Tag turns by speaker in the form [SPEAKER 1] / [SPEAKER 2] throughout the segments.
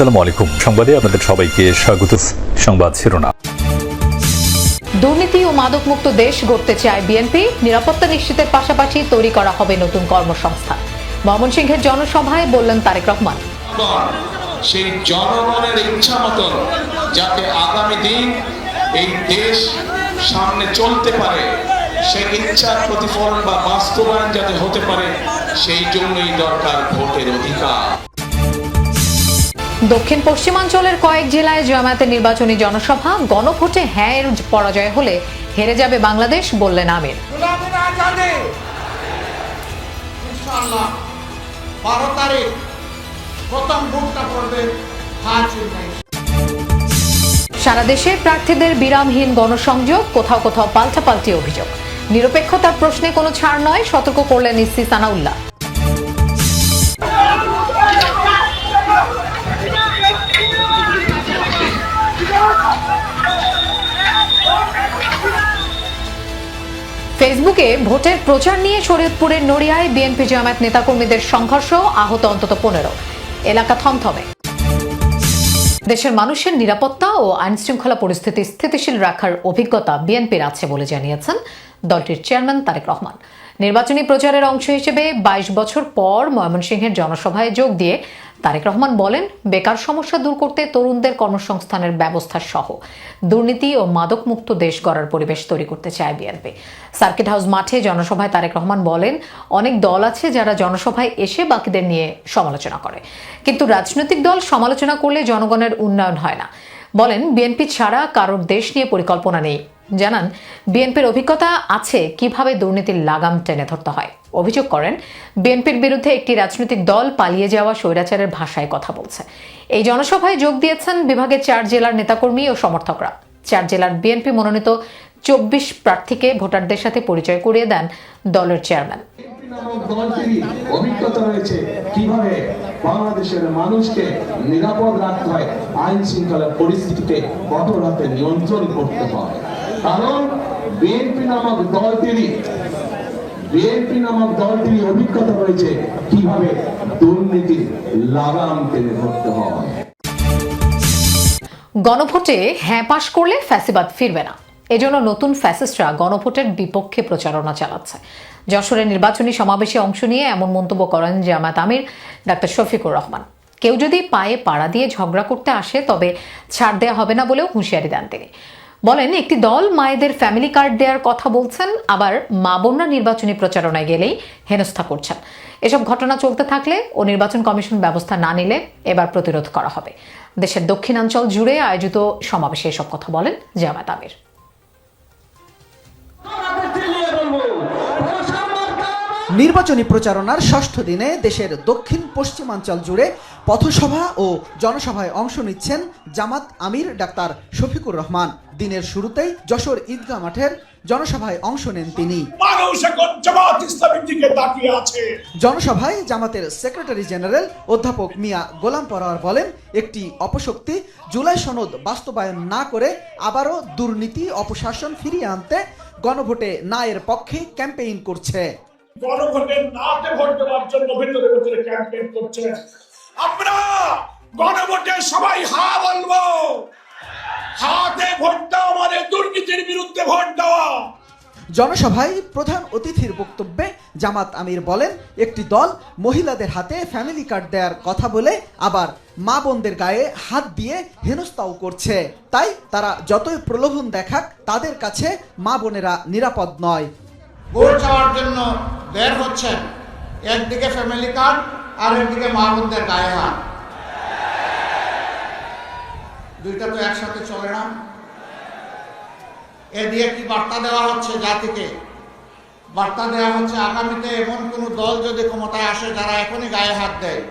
[SPEAKER 1] আসসালামু আলাইকুম। সংবাদে আপনাদের সবাইকে স্বাগত। সংবাদ শিরোনাম।
[SPEAKER 2] দুর্নীতি ও মাদকমুক্ত দেশ গড়তে চায় বিএনপি। নিরাপত্তা নিশ্চিতের পাশাপাশি তৈরি করা হবে নতুন কর্মসংস্থান। ময়মনসিংহের জনসভায় বললেন তারেক রহমান।
[SPEAKER 3] সেই জনগণের ইচ্ছা মতন যাতে আগামী দিন এই দেশ সামনে চলতে পারে, সেই ইচ্ছার প্রতিফলন বা বাস্তবায়ন যাতে হতে পারে, সেই জন্যই দরকার ভোটের অধিকার।
[SPEAKER 2] দক্ষিণ পশ্চিমাঞ্চলের কয়েক জেলায় জামায়াতের নির্বাচনী জনসভা। গণভোটে হ্যাঁ এর পরাজয় হলে হেরে যাবে বাংলাদেশ, বললেন আমির। সারা দেশে প্রার্থীদের বিরামহীন গণসংযোগ, কোথাও কোথাও পাল্টাপাল্টি অভিযোগ। নিরপেক্ষতার প্রশ্নে কোনো ছাড় নয়, সতর্ক করলেন ইসি সানাউল্লাহ। ফেসবুকে ভোটের প্রচার নিয়ে শরীয়তপুরের নড়িয়ায় বিএনপি জামায়াত নেতাকর্মীদের সংঘর্ষ, আহত অন্তত 15। এলাকা থমথমে। দেশের মানুষের নিরাপত্তা ও আইন শৃঙ্খলা পরিস্থিতি স্থিতিশীল রাখার অভিজ্ঞতা বিএনপির আছে বলে জানিয়েছেন দলটির চেয়ারম্যান তারেক রহমান। নির্বাচনী প্রচারের অংশ হিসেবে 22 বছর পর ময়মনসিংহের জনসভায় যোগ দিয়ে তারেক রহমান বলেন, বেকার সমস্যা দূর করতে তরুণদের কর্মসংস্থানের ব্যবস্থা সহ দুর্নীতি ও মাদকমুক্ত দেশ গড়ার পরিবেশ তৈরি করতে চায় বিএনপি। সার্কিট হাউস মাঠে জনসভায় তারেক রহমান বলেন, অনেক দল আছে যারা জনসভায় এসে বাকিদের নিয়ে সমালোচনা করে, কিন্তু রাজনৈতিক দল সমালোচনা করলে জনগণের উন্নয়ন হয় না। বলেন, বিএনপি ছাড়া কারোর দেশ নিয়ে পরিকল্পনা নেই। জানান, বিএনপির অভিজ্ঞতা আছে কিভাবে দুর্নীতির লাগাম টেনে ধরতে হয়। অভিযোগ করেন, বিএনপির বিরুদ্ধে একটি রাজনৈতিক দল পালিয়ে যাওয়া স্বৈরাচারের ভাষায় কথা বলছে। এই জনসভায় যোগ দিয়েছেন বিভাগের 4 জেলার নেতাকর্মী ও সমর্থকরা। 4 জেলার বিএনপি মনোনীত 24 প্রার্থীকে ভোটারদের সাথে পরিচয় করিয়ে দেন দলের চেয়ারম্যান।
[SPEAKER 4] অভিজ্ঞতা রয়েছে কিভাবে বাংলাদেশের মানুষকে নিরাপদ রাখতে হয়, আইন শৃঙ্খলা পরিস্থিতিতে কঠোর হাতে নিয়ন্ত্রণ করতে হয়। কারণ বিএনপি নামক দলটির অভিজ্ঞতা রয়েছে কিভাবে দুর্নীতির লাগাম টেনে ধরতে হয়।
[SPEAKER 2] গণভোটে হ্যাঁ পাশ করলে ফ্যাসিবাদ ফিরবে না, এজন্য নতুন ফ্যাসিস্টরা গণভোটের বিপক্ষে প্রচারণা চালাচ্ছে। যশোরের নির্বাচনী সমাবেশে অংশ নিয়ে এমন মন্তব্য করেন জামায়াত আমির ডাক্তার শফিকুর রহমান। কেউ যদি পায়ে পাড়া দিয়ে ঝগড়া করতে আসে তবে ছাড় দেওয়া হবে না বলেও হুঁশিয়ারি দেন তিনি। বলেন, একটি দল মায়েদের ফ্যামিলি কার্ড দেওয়ার কথা বলছেন, আবার মা বোনরা নির্বাচনী প্রচারণায় গেলেই হেনস্থা করছেন। এসব ঘটনা চলতে থাকলে ও নির্বাচন কমিশন ব্যবস্থা না নিলে এবার প্রতিরোধ করা হবে। দেশের দক্ষিণাঞ্চল জুড়ে আয়োজিত সমাবেশে এসব কথা বলেন জামায়াত আমির।
[SPEAKER 5] নির্বাচনী প্রচারণার ষষ্ঠ দিনে দেশের দক্ষিণ পশ্চিমাঞ্চল জুড়ে পথসভা ও জনসভায় অংশ নিচ্ছেন জামাত আমির ডাক্তার শফিকুর রহমান। দিনের শুরুতেই যশোর ঈদগাহ মাঠের জনসভায় অংশ নেন তিনি। জনসভায় জামাতের সেক্রেটারি জেনারেল অধ্যাপক মিয়া গোলাম পরোয়ার বলেন, একটি অপশক্তি জুলাই সনদ বাস্তবায়ন না করে আবারও দুর্নীতি অপশাসন ফিরিয়ে আনতে গণভোটে না এর পক্ষে ক্যাম্পেইন করছে।
[SPEAKER 6] গণভোটে নাতে ভোট দেওয়ার জন্য ভিতরে ভিতরে ক্যাম্পেইন করছে। আমরা গণভোটে সবাই হা বলবো। হাতে ভোট দেওয়া মানে দুর্নীতির বিরুদ্ধে ভোট দেওয়া।
[SPEAKER 5] জনসভায় প্রধান অতিথির বক্তব্যে জামাত আমির বলেন, একটি দল মহিলাদের হাতে ফ্যামিলি কার্ড দেওয়ার কথা বলে আবার মা বোনদের গায়ে হাত দিয়ে হেনস্থাও করছে। তাই তারা যতই প্রলোভন দেখাক তাদের কাছে মা বোনেরা নিরাপদ নয়।
[SPEAKER 7] ভোট চাওয়ার জন্য বের হচ্ছেন, একদিকে ফ্যামিলি কার্ড আর একদিকে মা বোনদের গায়ে হাত। দুইটা তো একসাথে চলে না। এ দিয়ে কি বার্তা দেওয়া হচ্ছে জাতিকে? বার্তা দেওয়া হচ্ছে আগামীতে এমন কোন দল যদি ক্ষমতায় আসে যারা এখনই গায়ে হাত দেয়,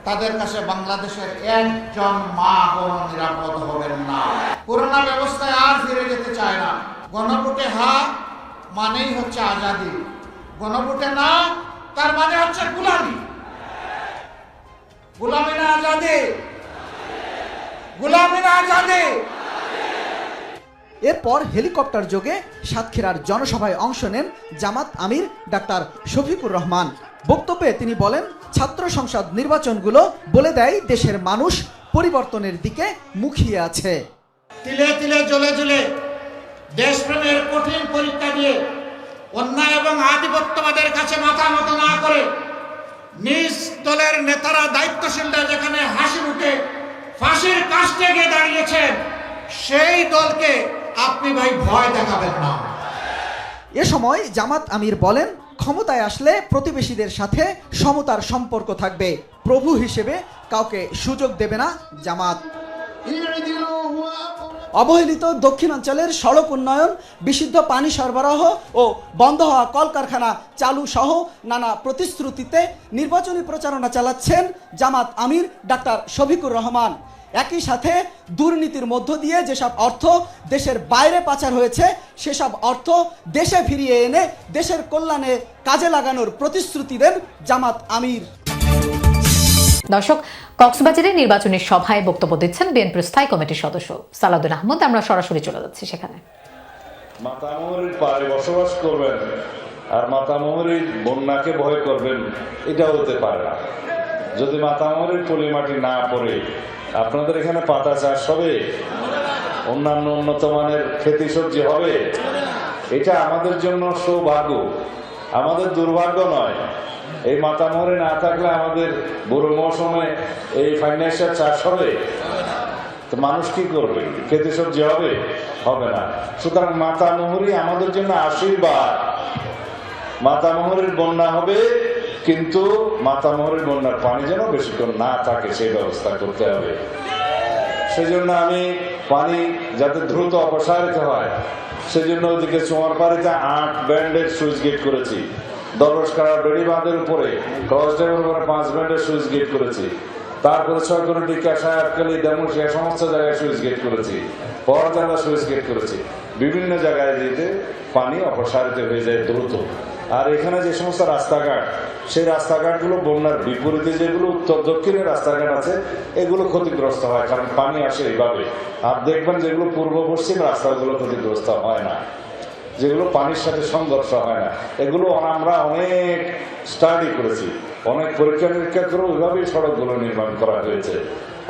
[SPEAKER 7] তাদের কাছে বাংলাদেশের একজন মা বোন নিরাপদ হবেন না। পুরোনো ব্যবস্থায় আর ফিরে যেতে চায় না। গণভোটে হা মানেই হচ্ছে আজাদি, গণভোটে না তার মানে হচ্ছে গুলামি। গুলামি না আজাদি, গুলামি না আজাদি।
[SPEAKER 5] এরপর হেলিকপ্টার যোগে সাতক্ষীরার জনসভায় অংশ নেন জামাত আমির ডাক্তার শফিকুর রহমান। বক্তব্যে তিনি বলেন, ছাত্র সংসদ নির্বাচনগুলো বলে দেয় দেশের মানুষ পরিবর্তনের দিকে মুখিয়ে আছে।
[SPEAKER 7] তিলে তিলে জ্বলে জ্বলে দেশপ্রেমের কঠিন পরীক্ষা দিয়ে অন্যায় এবং আধিপত্যবাদের কাছে মাথা নত না করে নিজ দলের নেতারা দায়িত্বশীলরা যেখানে হাসি মুখে ফাঁসির কাস্টে গিয়ে দাঁড়িয়েছেন, সেই দলকে আপনি ভাই ভয় দেখাবেন না।
[SPEAKER 5] এ সময় জামাত আমির বলেন, ক্ষমতায় আসলে প্রতিবেশীদের সাথে সমতার সম্পর্ক থাকবে, প্রভু হিসেবে কাউকে সুযোগ দেবে না জামাত। অবহেলিত দক্ষিণাঞ্চলের সড়ক উন্নয়ন, বিশুদ্ধ পানি সরবরাহ ও বন্ধ হওয়া কলকারখানা চালু সহ নানা প্রতিশ্রুতিতে নির্বাচনী প্রচারণা চালাচ্ছেন জামাত আমির ডাক্তার শফিকুর রহমান। একই সাথে দুর্নীতির মধ্য দিয়ে যেসব অর্থ দেশের বাইরে পাচার হয়েছে সেসব অর্থ দেশে ফিরিয়ে এনে দেশের কল্যাণে কাজে লাগানোর প্রতিশ্রুতি দেন জামাত আমির।
[SPEAKER 2] দর্শক, কক্সবাজারে নির্বাচনী সভায় বক্তব্য দিচ্ছেন বিএনপির স্থায়ী কমিটির সদস্য সালাউদ্দিন আহমদ। আমরা সরাসরি চলে যাচ্ছি সেখানে।
[SPEAKER 8] মাতামহরীর পাড়ে বসবাস করবেন আর মাতামহরীর বন্যাকে ভয় করবেন, এটা হতে পারে না। যদি মাতামহরীর পলিমাটি না পড়ে আপনাদের এখানে পাতা চাষ হবে, অন্যান্য উন্নত মানের খেতি সবজি হবে, এটা আমাদের জন্য সৌভাগ্য, আমাদের দুর্ভাগ্য নয়। এই মাতামহরী না থাকলে আমাদের বুড়ো মৌসুমে এই ফাইন্যান্সিয়াল চাষ হবে, তো মানুষ কি করবে? খেতে সবজি হবে? হবে না। সুতরাং মাতামহরী আমাদের জন্য আশীর্বাদ। মাতামহরীর বন্যা হবে, কিন্তু মাতামহরীর বন্যার পানি যেন বেশিক্ষণ না থাকে সেই ব্যবস্থা করতে হবে। সেজন্য আমি পানি যাতে দ্রুত অপসারিত হয় সেজন্য ওদিকে চোয়ারপাড়িতে 8 ব্যান্ডের সুইচ গেট করেছি। দরসকারা বেড়ি বাঁধের উপরে ক্রস ড্যামের উপরে 5 ব্যান্ডের সুইচ গেট করেছি। তারপরে 6 করে ডিকা সায়াতকালী দেমুশিয়া সমস্ত জায়গায় সুইচ গেট করেছি, পরজালা সুইচ গেট করেছি। বিভিন্ন জায়গায় যেতে পানি অপসারিত হয়ে যায় দ্রুত। আর এখানে যে সমস্ত রাস্তাঘাট, সেই রাস্তাঘাটগুলো বন্যার বিপরীতে যেগুলো উত্তর দক্ষিণের রাস্তাঘাট আছে এগুলো ক্ষতিগ্রস্ত হয়, কারণ পানি আসে এইভাবে। আর দেখবেন যেগুলো পূর্ব পশ্চিম রাস্তাগুলো ক্ষতিগ্রস্ত হয় না, যেগুলো পানির সাথে সংঘর্ষ হয় না। এগুলো আমরা অনেক স্টাডি করেছি, অনেক পরীক্ষা নিরীক্ষা করে ওইভাবেই সড়কগুলো নির্মাণ করা হয়েছে।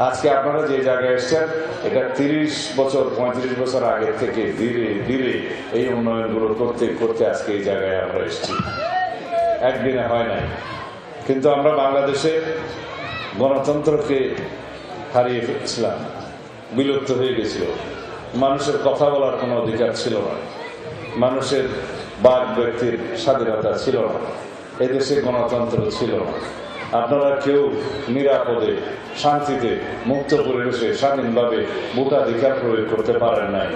[SPEAKER 8] আজকে আপনারা যে জায়গায় এসছেন, এটা 30 বছর 35 বছর আগে থেকে ধীরে ধীরে এই উন্নয়নগুলো করতে করতে আজকে এই জায়গায় আমরা এসেছি, একদিনে হয় নাই। কিন্তু আমরা বাংলাদেশে গণতন্ত্রকে হারিয়ে ফেলেছিলাম, বিলুপ্ত হয়ে গেছিল। মানুষের কথা বলার কোনো অধিকার ছিল না, মানুষের বাক ব্যক্তির স্বাধীনতা ছিল না, এদেশে গণতন্ত্র ছিল না। আপনারা কেউ নিরাপদে শান্তিতে মুক্ত পরিবেশে স্বাধীনভাবে ভোটাধিকার প্রয়োগ করতে পারেন নাই।